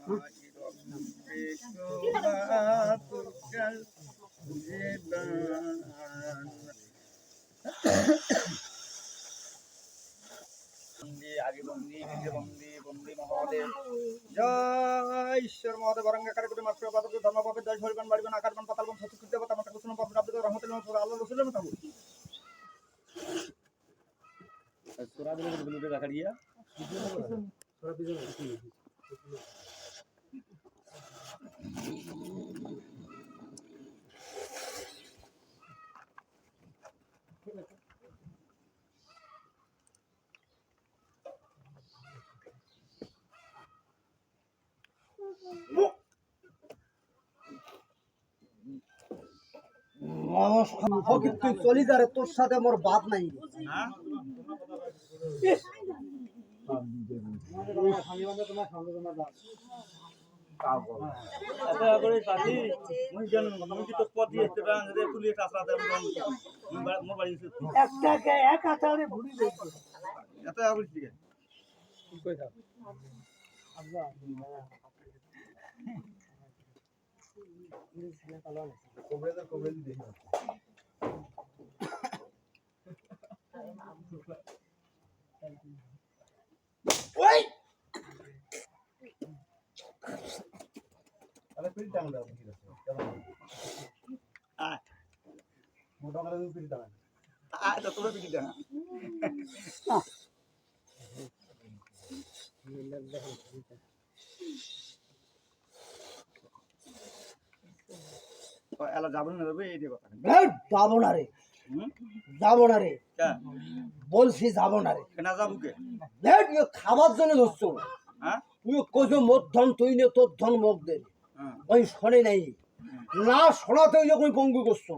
জয় ঈশ্বর মহাদেব অরঙ্গাকার করে মাত্র পাদক ধর্মপাপে জয় হরিবান বাড়িবান আকারবান পাতালবান সত্যকৃত্য কথা মাতা কুসুম পাপড় আব্দুল রহমতুল্লাহ আল্লাহ রসুলের মতো সুরা দিলে বলুতে রাখা দিয়া সুরা দিলে তুই চলি যা রে, তোর সাথে মোর বাদ নাই। যাবো না রে, যাবো না রে, বলছি যাবো না রে। খাবার জন্য ধরছো তুই কোজো মধ্যম তুই নে তোর ধন মুখ দে ওই শোনে নাই না শোনাতে যখন পঙ্গু করছো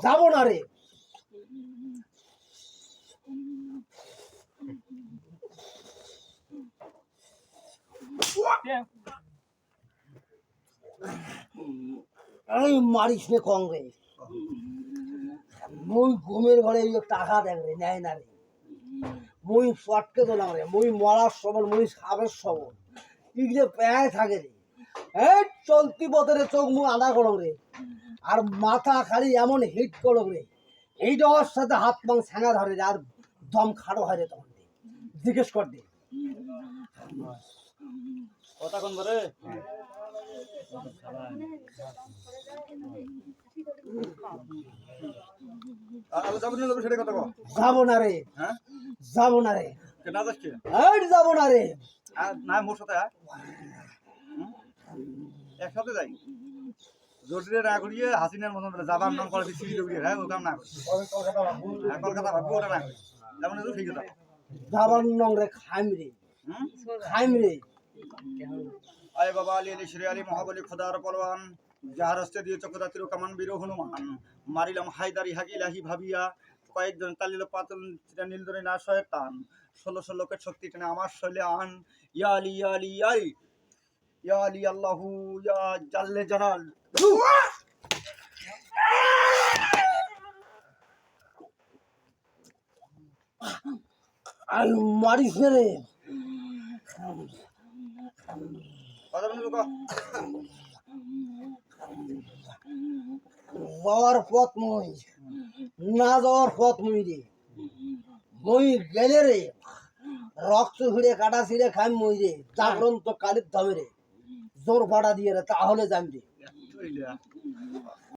যাবো না রে। মারিস নে কংগ্রেস মুই ঘুমের ঘরে টাকা দেখ রে নেয় না রে, মুই চটকে দিলাম রে, মুই মরার সবল মুই সাবের সবল ইগলে প্যায় থাকে রে। এই চলতি পথে চোখ মুখ আদা করো রে আর মাথা খালি এমন হিট করো রে এই দেওয়ার সাথে হাত পাং ছাঙা ধরে রে আর দম খাড়ো হয় রে তখন জিজ্ঞেস কর দে কথা কোন বরে যাবো না রে, যাবো না রে, যাবো না রে, না মোর সাথে একসাথে যাই জটিলে না করিয়ে হাসিনার মতন যাবার নাম করে সিঁড়ি দৌড়িয়ে হ্যাঁ ও কাম না করি কলকাতা ভাববো ওটা না করি যেমন ঠিক আছে যাবার নং রে খাইম রে, খাইম রে। আয় বাবা আলী আলী শ্রী আলী মহাবলী খোদার পলওয়ান যাহার হস্তে দিয়ে চক্রদাতির কামান বীর হনুমান মারিলাম হায়দারি হাকিলাহি ভাবিয়া কয়েকজন তালিল পাতল নীলদরে না শয়তান ১৬০০ লোকের শক্তি টেনে আমার শৈলে আন ইয়া আলী ইয়া আলী আলী ইয়া আলী আল্লাহু ইয়া জাল্লে জালাল আর মারিস রে যাওয়ার পথ মই না যাওয়ার পথ মই রে, মই গেলে রে রক্ত ছিঁড়ে কাটা ছিঁড়ে খাই মই রে জাগরণ তো কালির ধমে রে জোর ভাড়া দিয়ে রে তাহলে জানবি।